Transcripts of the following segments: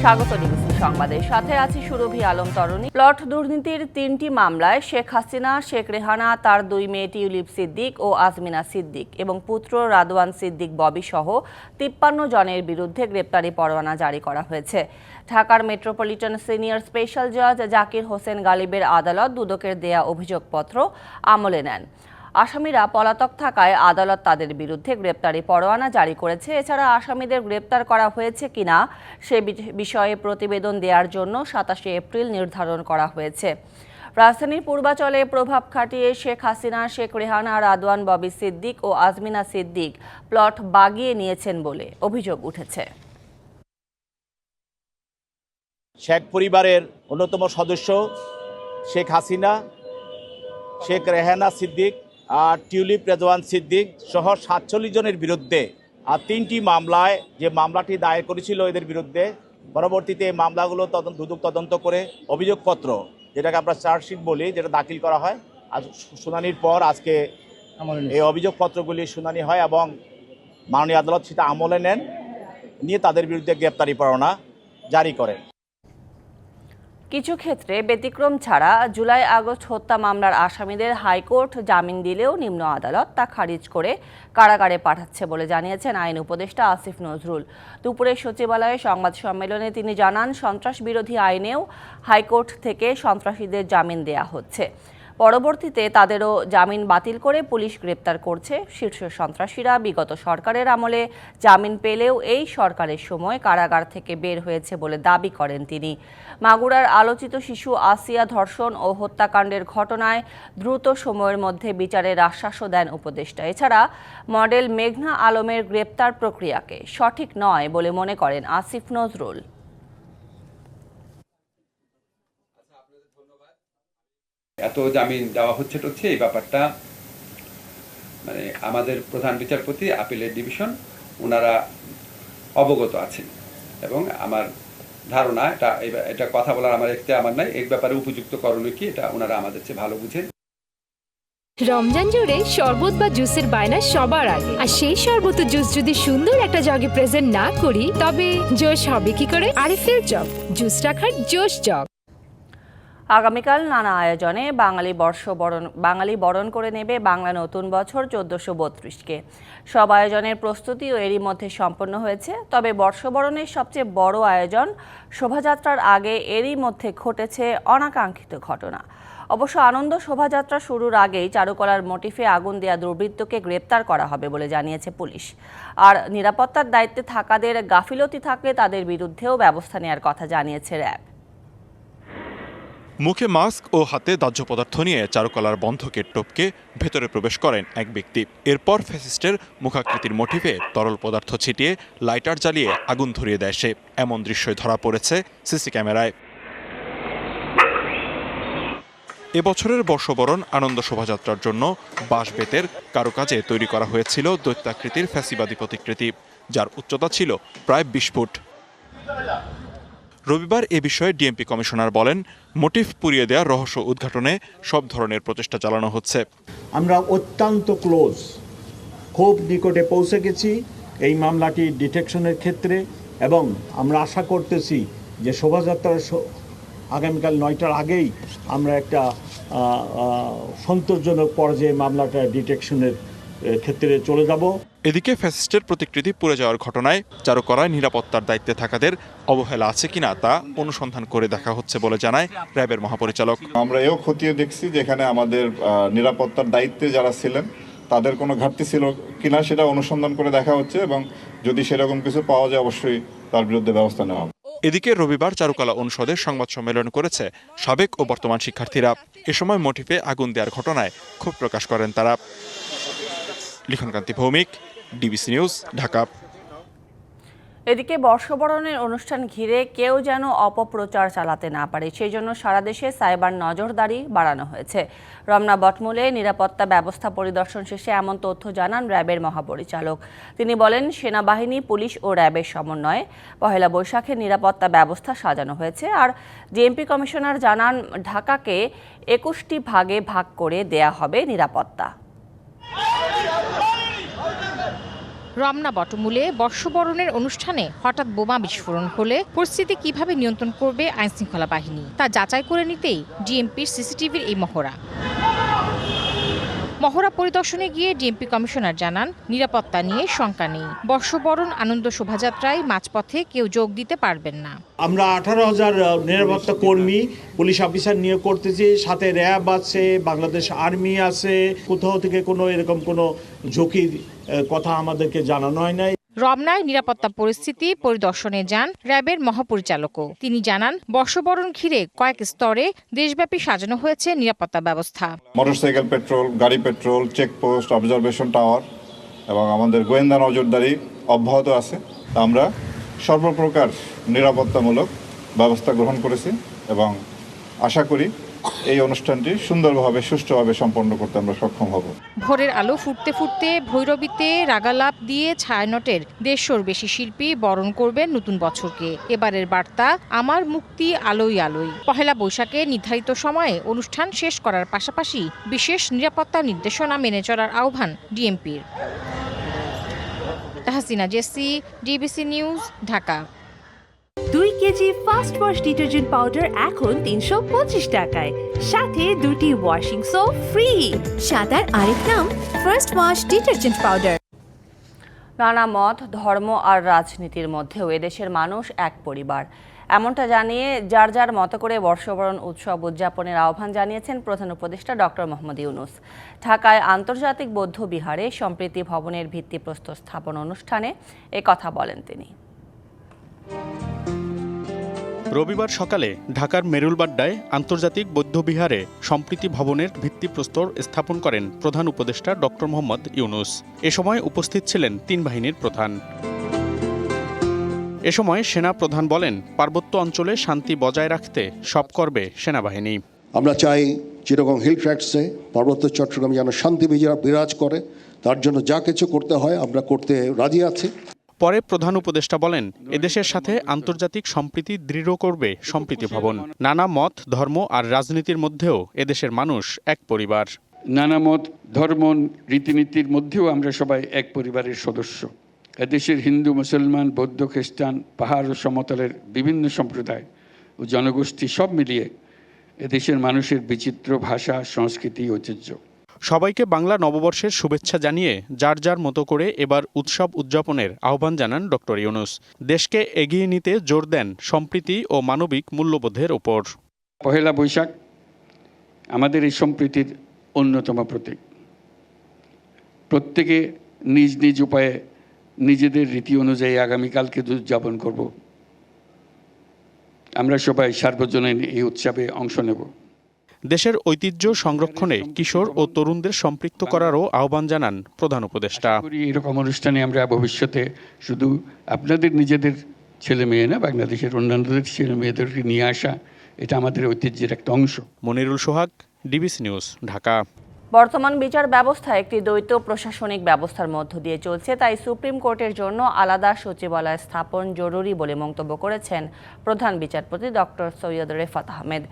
স্বাগত ডিবিসি সংবাদের সাথে আছি সুরভি আলম তরুণী। প্লট দুর্নীতির ৩টি মামলায় শেখ হাসিনা, শেখ রেহানা, তার ২ মেয়ে টিউলিপ সিদ্দিক ও আজমিনা সিদ্দিক এবং পুত্র রাদওয়ান সিদ্দিক ববি সহ ৫৩ জনের বিরুদ্ধে গ্রেপ্তারি পরোয়ানা জারি করা হয়েছে। ঢাকার মেট্রোপলিটন সিনিয়র স্পেশাল জাজ জাকির হোসেন গালিবের আদালত দুদকের দেয়া অভিযোগপত্র আমলে নেন। আসামিরা পলাতক থাকায় আদালত তাদের বিরুদ্ধে গ্রেপ্তারি পরোয়ানা জারি করেছে। এছাড়া আসামিদের গ্রেপ্তার করা হয়েছে কিনা সে বিষয়ে প্রতিবেদন দেওয়ার জন্য ২৭ এপ্রিল নির্ধারণ করা হয়েছে। রাজধানীর পূর্বাচলে প্রভাব খাটিয়ে শেখ হাসিনা, শেখ রেহানা, রাদওয়ান, ববি সিদ্দিক ও আজমিনা সিদ্দিক প্লট বাগিয়ে নিয়েছেন বলে অভিযোগ উঠেছে। শেখ পরিবারের অন্যতম সদস্য শেখ হাসিনা, শেখ রেহানা সিদ্দিক আর টিউলিপ রাদওয়ান সিদ্দিক সহ ৪৭ জনের বিরুদ্ধে আর ৩টি মামলায় যে মামলাটি দায়ের করেছিল এদের বিরুদ্ধে পরবর্তীতে এই মামলাগুলো দুদক তদন্ত করে অভিযোগপত্র, যেটাকে আমরা চার্জশিট বলি, যেটা দাখিল করা হয়। আজ শুনানির পর আজকে এই অভিযোগপত্রগুলি শুনানি হয় এবং মাননীয় আদালত সেটা আমলে নেন, নিয়ে তাদের বিরুদ্ধে গ্রেপ্তারি পরোয়ানা জারি করেন। কিছু ক্ষেত্রে ব্যতিক্রম ছাড়া জুলাই আগস্ট হত্যা মামলার আসামিদের হাইকোর্ট জামিন দিলেও নিম্ন আদালত তা খারিজ করে কারাগারে পাঠাচ্ছে বলে জানিয়েছেন আইন উপদেষ্টা আসিফ নজরুল। দুপুরে সচিবালয়ে সংবাদ সম্মেলনে তিনি জানান, সন্ত্রাস বিরোধী আইনেও হাইকোর্ট থেকে সন্ত্রাসীদের জামিন দেয়া হচ্ছে। পরবর্তীতে তাদেরও জামিন বাতিল করে পুলিশ গ্রেপ্তার করছে। শীর্ষ সন্ত্রাসীরা বিগত সরকারের আমলে জামিন পেলেও এই সরকারের সময় কারাগার থেকে বের হয়েছে বলে দাবি করেন তিনি। মাগুরার আলোচিত শিশু আসিয়া ধর্ষণ ও হত্যাকাণ্ডের ঘটনায় দ্রুত সময়ের মধ্যে বিচারের আশ্বাসও দেন উপদেষ্টা। এছাড়া মডেল মেঘনা আলমের গ্রেপ্তার প্রক্রিয়াকে সঠিক নয় বলে মনে করেন আসিফ নজরুল। এত জামিন দেওয়া হচ্ছে এই ব্যাপারটা মানে আমাদের প্রধান বিচারপতি আপিলের ডিভিশন ওনারা অবগত আছেন এবং আমার ধারণা এটা কথা বলার আমার নাই, এই ব্যাপারে উপযুক্ত করণীয় কি এটা ওনারা আমাদের চেয়ে ভালো বুঝেন। রমজান জুড়ে শরবত বা জুসের বায়না সবার আগে, আর সেই শরবত ও জুস যদি সুন্দর একটা জগে প্রেজেন্ট না করি তবে জোশ হবে কি করে? আরিফেল জগ, জুস রাখার জোশ জগ। আগামীকাল নানা আয়োজনে বাঙালি বরণ করে নেবে বাংলা নতুন বছর ১৪৩২-কে। সব আয়োজনের প্রস্তুতিও এরই মধ্যে সম্পন্ন হয়েছে। তবে বর্ষবরণের সবচেয়ে বড় আয়োজন শোভাযাত্রার আগে এরই মধ্যে ঘটেছে অনাকাঙ্ক্ষিত ঘটনা। অবশ্য আনন্দ শোভাযাত্রা শুরুর আগেই চারুকলার মোটিফে আগুন দেয়া দুর্বৃত্তকে গ্রেপ্তার করা হবে বলে জানিয়েছে পুলিশ। আর নিরাপত্তার দায়িত্বে থাকাদের গাফিলতি থাকলে তাদের বিরুদ্ধেও ব্যবস্থা নেওয়ার কথা জানিয়েছে র্যাব। মুখে মাস্ক ও হাতে দাহ্য পদার্থ নিয়ে চারুকলার বন্ধকের টপকে ভেতরে প্রবেশ করেন এক ব্যক্তি। এরপর ফ্যাসিস্টের মুখাকৃতির মোটিভে তরল পদার্থ ছিটিয়ে লাইটার জ্বালিয়ে আগুন ধরিয়ে দেয় সে। এমন দৃশ্যই ধরা পড়েছে সিসি ক্যামেরায়। এবছরের বর্ষবরণ আনন্দ শোভাযাত্রার জন্য বাঁশ বেতের কারুকাজে তৈরি করা হয়েছিল দৈত্যাকৃতির ফ্যাসিবাদী প্রতিকৃতি, যার উচ্চতা ছিল প্রায় ২০ ফুট। রবিবার এ বিষয়ে ডিএমপি কমিশনার বলেন, মোটিফ পুড়িয়ে দেওয়ার রহস্য উদ্ঘাটনে সব ধরনের প্রচেষ্টা চালানো হচ্ছে। আমরা অত্যন্ত ক্লোজ, খুব নিকটে পৌঁছে গেছি এই মামলাটি ডিটেকশনের ক্ষেত্রে, এবং আমরা আশা করতেছি যে শোভাযাত্রার আগামীকাল ৯টার আগেই আমরা একটা সন্তোষজনক পর্যায়ে মামলাটা ডিটেকশনের ক্ষেত্রে চলে যাব। এদিকে ফ্যাসিস্টের প্রতিকৃতি পুড়ে যাওয়ার ঘটনায় চারুকলায় নিরাপত্তার দায়িত্বে থাকাদের অবহেলা আছে কিনা তা অনুসন্ধান করে দেখা হচ্ছে বলে জানায় র্যাবের মহাপরিচালক। আমরা এও খতিয়ে দেখছি যেখানে আমাদের নিরাপত্তার দায়িত্বে যারা ছিলেন তাদের কোনো ঘাটতি ছিল কিনা সেটা অনুসন্ধান করে দেখা হচ্ছে, এবং যদি সেরকম কিছু পাওয়া যায় অবশ্যই তার বিরুদ্ধে ব্যবস্থা নেওয়া হবে। এদিকে রবিবার চারুকলা অনুষদের সংবাদ সম্মেলন করেছে সাবেক ও বর্তমান শিক্ষার্থীরা। এ সময় মোটিফে আগুন দেওয়ার ঘটনায় ক্ষোভ প্রকাশ করেন তারা। লিখনকান্তি ভৌমিক, ডিবিসি নিউজ, ঢাকা। এদিকে বর্ষবরণের অনুষ্ঠান ঘিরে কেউ যেন অপপ্রচার চালাতে না পারে, সেই জন্য সারা দেশে সাইবার নজরদারি বাড়ানো হয়েছে। রমনা বটমূলে নিরাপত্তা ব্যবস্থা পরিদর্শন শেষে এমন তথ্য জানান র্যাবের মহাপরিচালক। তিনি বলেন, সেনাবাহিনী, পুলিশ ও র্যাবের সমন্বয়ে পহেলা বৈশাখের নিরাপত্তা ব্যবস্থা সাজানো হয়েছে। আর ডিএমপি কমিশনার জানান, ঢাকাকে ২১টি ভাগে ভাগ করে দেয়া হবে নিরাপত্তা। রমনা বটমূলে বর্ষবরণের অনুষ্ঠানে হঠাৎ বোমা বিস্ফোরণ হলে পরিস্থিতি কিভাবে নিয়ন্ত্রণ করবে আইনশৃঙ্খলা বাহিনী তা যাচাই করে নিতেই ডিএমপির সিসিটিভির এই মহড়া পরিদর্শনে গিয়ে ডিএমপি কমিশনার জানান, নিরাপত্তা নিয়ে শঙ্কা নেই। বর্ষবরণ আনন্দ শোভাযাত্রায় মাঝপথে কেউ যোগ দিতে পারবেন না। আমরা 18,000 নিরাপত্তা কর্মী পুলিশ অফিসার নিয়োগ করতেছি, সাথে র্যাব আছে, বাংলাদেশ আর্মি আছে। কোথাও থেকে এরকম কোনো ঝুঁকির কথা আমাদেরকে জানানো হয় নাই। রমনায় নিরাপত্তা পরিস্থিতি পরিদর্শনে যান র্যাবের মহাপরিচালকও। তিনি জানান, বর্ষবরণ ঘিরে কয়েক স্তরে দেশব্যাপী সাজানো হয়েছে নিরাপত্তা ব্যবস্থা। মোটরসাইকেল পেট্রোল, গাড়ি পেট্রোল, চেকপোস্ট, অবজারভেশন টাওয়ার এবং আমাদের গোয়েন্দা নজরদারি অব্যাহত আছে। আমরা সর্বপ্রকার নিরাপত্তামূলক ব্যবস্থা গ্রহণ করেছি এবং আশা করি এই অনুষ্ঠানটি সুন্দরভাবে সুষ্ঠুভাবে সম্পন্ন করতে আমরা সক্ষম হব। ভোরের আলো ফুটতে ফুটতে ভৈরবীতে রাগালাপ দিয়ে ছায়ানটের 150-র বেশি শিল্পী বরণ করবেন নতুন বছরকে। এবারের বার্তা, আমার মুক্তি আলোয় আলোয়। পহেলা বৈশাখে নির্ধারিত সময়ে অনুষ্ঠান শেষ করার পাশাপাশি বিশেষ নিরাপত্তা নির্দেশনা মেনে চলার আহ্বান ডিএমপির। Tahsina Jesy, DBC news, Dhaka. 2 KG fast wash detergent powder এখন 325 টাকায়, সাথে 2টি ওয়াশিং সোপ ফ্রি। সাদার আরেক নাম ফার্স্ট ওয়াশ ডিটারজেন্ট পাউডার। নানা মত, ধর্ম আর রাজনীতির মধ্যেও এদেশের মানুষ এক পরিবার, এমনটা জানিয়ে যার যার মতো করে বর্ষবরণ উৎসব উদযাপনের আহ্বান জানিয়েছেন প্রধান উপদেষ্টা ডক্টর মোহাম্মদ ইউনূস। ঢাকায় আন্তর্জাতিক বৌদ্ধ বিহারে সম্প্রীতি ভবনের ভিত্তিপ্রস্তর স্থাপন অনুষ্ঠানে কথা বলেন তিনি। রবিবার সকালে ঢাকার মেরুলবাড্ডায় আন্তর্জাতিক বৌদ্ধবিহারে সম্প্রীতি ভবনের ভিত্তিপ্রস্তর স্থাপন করেন প্রধান উপদেষ্টা ডক্টর মোহাম্মদ ইউনূস। এ সময় উপস্থিত ছিলেন 3 বাহিনীর প্রধান। এ সময় সেনা প্রধান বলেন, পার্বত্য অঞ্চলে শান্তি বজায় রাখতে সব করবে সেনাবাহিনী। আমরা চাই চিটাগং হিল ট্র্যাক্টসে পার্বত্য চট্টগ্রামে যেন শান্তি বিরাজ করে, তার জন্য যা কিছু করতে হয় আমরা করতে রাজি আছি। পরে প্রধান উপদেষ্টা বলেন, এদেশের সাথে আন্তর্জাতিক সম্প্রীতি দৃঢ় করবে সম্প্রীতি ভবন। নানা মত, ধর্ম আর রাজনীতির মধ্যেও এদেশের মানুষ এক পরিবার। নানা মত, ধর্ম, রীতিনীতির মধ্যেও আমরা সবাই এক পরিবারের সদস্য। এদেশের হিন্দু, মুসলমান, বৌদ্ধ, খ্রিস্টান, পাহাড় ও সমতলের বিভিন্ন সম্প্রদায় ও জনগোষ্ঠী সব মিলিয়ে এদেশের মানুষের বিচিত্র ভাষা, সংস্কৃতি, ঐতিহ্য। সবাইকে বাংলা নববর্ষের শুভেচ্ছা জানিয়ে যার যার মতো করে এবার উৎসব উদযাপনের আহ্বান জানান ডক্টর ইউনূস। দেশকে এগিয়ে নিতে জোর দেন সম্প্রীতি ও মানবিক মূল্যবোধের ওপর। পহেলা বৈশাখ আমাদের এই সম্প্রীতির অন্যতম প্রতীক। প্রত্যেকে নিজ নিজ উপায়ে নিজেদের রীতি অনুযায়ী আগামীকালকে উদযাপন করব। আমরা সবাই সার্বজনীন এই উৎসবে অংশ নেব। দেশের ঐতিহ্য সংরক্ষণে কিশোর ও তরুণদের সম্পৃক্ত করারও আহ্বান জানান প্রধান উপদেষ্টা। এরকম অনুষ্ঠানে আমরা ভবিষ্যতে শুধু আপনাদের নিজেদের ছেলে মেয়ে না, বাংলাদেশের অন্যান্যদের ছেলে মেয়েদেরকে নিয়ে আসা, এটা আমাদের ঐতিহ্যের একটা অংশ। মনিরুল সোহাগ, ডিবিসি নিউজ, ঢাকা। বর্তমান বিচার ব্যবস্থা একটি দ্বৈত প্রশাসনিক ব্যবস্থার মধ্য দিয়ে চলছে, তাই সুপ্রিম কোর্টের জন্য আলাদা সচিবালয় স্থাপন জরুরি বলে মন্তব্য করেছেন প্রধান বিচারপতি ডক্টর সৈয়দ রেফাত আহমেদ।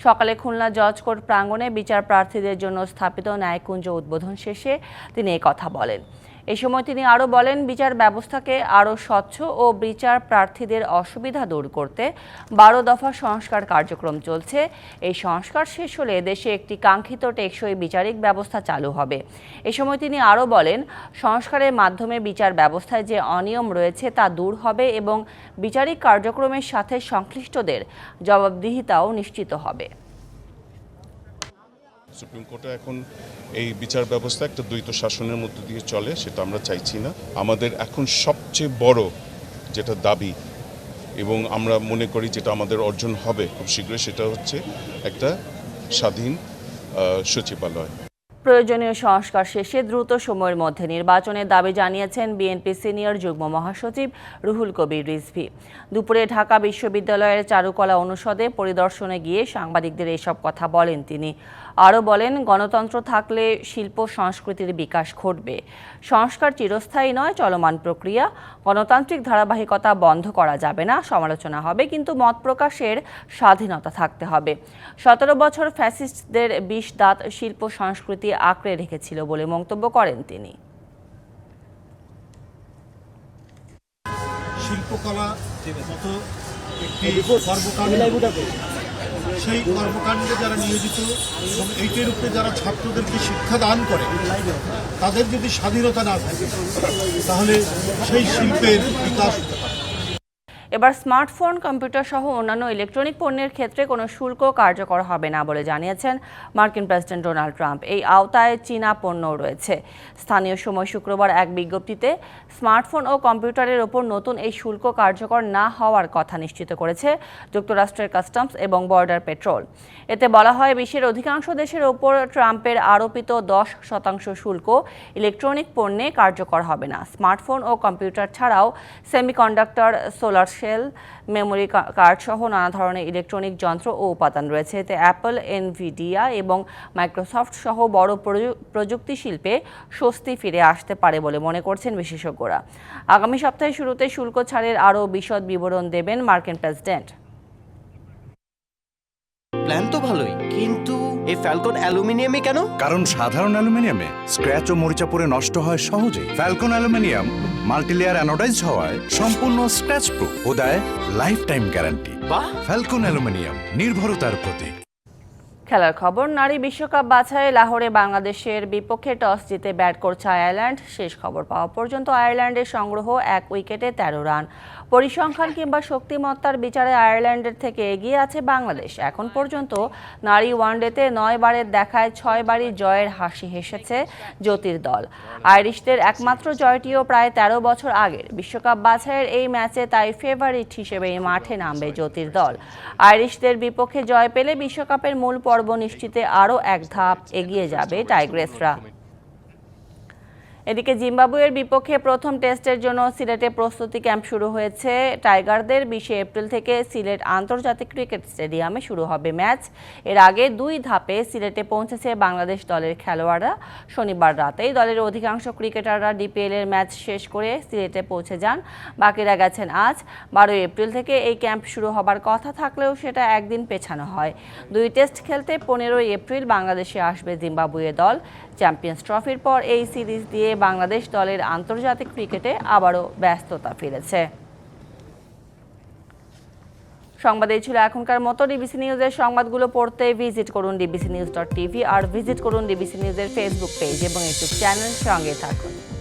সকালে খুলনা জজ কোর্ট প্রাঙ্গণে বিচার প্রার্থীদের জন্য স্থাপিত ন্যায়কুঞ্জ উদ্বোধন শেষে তিনি কথা বলেন। এই সময় তিনি আরও বলেন, বিচার ব্যবস্থাকে আরও স্বচ্ছ ও বিচার প্রার্থীদের অসুবিধা দূর করতে 12 দফা সংস্কার কার্যক্রম চলছে। এই সংস্কার শেষ হলে দেশে একটি কাঙ্ক্ষিত টেকসই বিচারিক ব্যবস্থা চালু হবে। এ সময় তিনি আরও বলেন, সংস্কারের মাধ্যমে বিচার ব্যবস্থায় যে অনিয়ম রয়েছে তা দূর হবে এবং বিচারিক কার্যক্রমের সাথে সংশ্লিষ্টদের জবাবদিহিতাও নিশ্চিত হবে। সুপ্রিম কোর্টে এখন এই বিচার ব্যবস্থা একটা দ্বৈত শাসনের মধ্য দিয়ে চলে, সেটা আমরা চাইছি না। আমাদের এখন সবচেয়ে বড় যেটা দাবি এবং আমরা মনে করি যেটা আমাদের অর্জন হবে খুব শীঘ্রই, সেটা হচ্ছে একটা স্বাধীন সচিবালয়। প্রয়োজনীয় সংস্কার শেষে দ্রুত সময়ের মধ্যে নির্বাচনের দাবি জানিয়েছেন বিএনপি সিনিয়র যুগ্ম মহাসচিব রুহুল কবির রিজভী। দুপুরে ঢাকা বিশ্ববিদ্যালয়ের চারুকলা অনুষদে পরিদর্শনে গিয়ে সাংবাদিকদের এসব কথা বলেন তিনি। আরও বলেন, গণতন্ত্র থাকলে শিল্প সংস্কৃতির বিকাশ ঘটবে। সংস্কার চিরস্থায়ী নয়, চলমান প্রক্রিয়া। গণতান্ত্রিক ধারাবাহিকতা বন্ধ করা যাবে না, সমালোচনা হবে, কিন্তু মত প্রকাশের স্বাধীনতা থাকতে হবে। 17 বছর ফ্যাসিস্টদের 20 দাঁত শিল্প সংস্কৃতি আঁকড়ে রেখেছিল বলে মন্তব্য করেন তিনি। শিল্পকলা মতো একটি কর্মকাণ্ড, সেই কর্মকাণ্ডে যারা নিয়োজিত এবং এইটির উপরে যারা ছাত্রদেরকে শিক্ষা দান করে, তাদের যদি স্বাধীনতা না থাকে তাহলে সেই শিল্পের বিকাশ হতে পারে। এবার স্মার্টফোন, কম্পিউটার সহ অন্যান্য ইলেকট্রনিক পণ্যের ক্ষেত্রে কোনো শুল্ক কার্যকর হবে না বলে জানিয়েছেন মার্কিন প্রেসিডেন্ট ডোনাল্ড ট্রাম্প। এই আওতায় চীনা পণ্যও রয়েছে। স্থানীয় সময় শুক্রবার এক বিজ্ঞপ্তিতে স্মার্টফোন ও কম্পিউটারের ওপর নতুন এই শুল্ক কার্যকর না হওয়ার কথা নিশ্চিত করেছে যুক্তরাষ্ট্রের কাস্টমস এবং বর্ডার পেট্রোল। এতে বলা হয়, বিশ্বের অধিকাংশ দেশের ওপর ট্রাম্পের আরোপিত 10% শুল্ক ইলেকট্রনিক পণ্যে কার্যকর হবে না। স্মার্টফোন ও কম্পিউটার ছাড়াও semiconductor, solar cell, memory card সহ নানা ধরনের ইলেকট্রনিক যন্ত্র ও উপাদান রয়েছে। এতে অ্যাপল, এনভিডিয়া এবং মাইক্রোসফট সহ বড় প্রযুক্তি শিল্পে স্বস্তি ফিরে আসতে পারে বলে মনে করছেন বিশেষজ্ঞরা। আগামী সপ্তাহের শুরুতে শুল্ক ছাড়ের আরও বিশদ বিবরণ দেবেন মার্কিন প্রেসিডেন্ট। প্ল্যান তো ভালোই, কিন্তু এই ফ্যালকন অ্যালুমিনিয়ামে কেন? কারণ সাধারণ অ্যালুমিনিয়ামে স্ক্র্যাচ ও মরিচা পড়ে নষ্ট হয় সহজেই। ফ্যালকন অ্যালুমিনিয়াম মাল্টিলেয়ার অ্যানোডাইজড হওয়ায় সম্পূর্ণ স্ক্র্যাচ প্রুফ ও দেয় লাইফ টাইম গ্যারান্টি। বাহ! ফ্যালকন অ্যালুমিনিয়াম, নির্ভরতার প্রতীক। খেলার খবর, নারী বিশ্বকাপ বাছাইয়ে লাহোরে বাংলাদেশের বিপক্ষে টস জিতে ব্যাট করছে আয়ারল্যান্ড। শেষ খবর পাওয়া পর্যন্ত আয়ারল্যান্ডের সংগ্রহ 1 উইকেটে 13 রান। পরিসংখ্যান কিংবা শক্তিমত্তার বিচারে আয়ারল্যান্ডের থেকে এগিয়ে আছে বাংলাদেশ। এখন পর্যন্ত নারী ওয়ানডেতে 9 বারের দেখায় 6 বারই জয়ের হাসি হেসেছে জ্যোতির দল। আইরিশদের একমাত্র জয়টিও প্রায় 13 বছর আগের। বিশ্বকাপ বাছাইয়ের এই ম্যাচে তাই ফেভারিট হিসেবে মাঠে নামবে জ্যোতির দল। আইরিশদের বিপক্ষে জয় পেলে বিশ্বকাপের মূল পর্ব নিশ্চিতে আরও এক ধাপ এগিয়ে যাবে টাইগ্রেসরা। এদিকে জিম্বাবুয়ের বিপক্ষে প্রথম টেস্টের জন্য সিলেটে প্রস্তুতি ক্যাম্প শুরু হয়েছে টাইগারদের। 20 এপ্রিল থেকে সিলেট আন্তর্জাতিক ক্রিকেট স্টেডিয়ামে শুরু হবে ম্যাচ। এর আগে 2 ধাপে সিলেটে পৌঁছেছে বাংলাদেশ দলের খেলোয়াড়রা। শনিবার রাতেই দলের অধিকাংশ ক্রিকেটাররা ডিপিএল-এর ম্যাচ শেষ করে সিলেটে পৌঁছে যান। বাকিরা গেছেন আজ। 12 এপ্রিল থেকে এই ক্যাম্প শুরু হবার কথা থাকলেও সেটা একদিন পেছানো হয়। 2 টেস্ট খেলতে 15 এপ্রিল বাংলাদেশে আসবে জিম্বাবুয়ে দল। চ্যাম্পিয়ন্স ট্রফির পর এই সিরিজ দিয়ে বাংলাদেশ দলের আন্তর্জাতিক ক্রিকেটে আবারও ব্যস্ততা ফিরেছে। সংবাদ এই ছিল এখনকার মতো। ডিবিসি নিউজের সংবাদগুলো পড়তে ভিজিট করুন dbcnews.tv আর ভিজিট করুন ডিবিসি নিউজের ফেসবুক পেজ এবং ইউটিউব চ্যানেল। সঙ্গে থাকুন।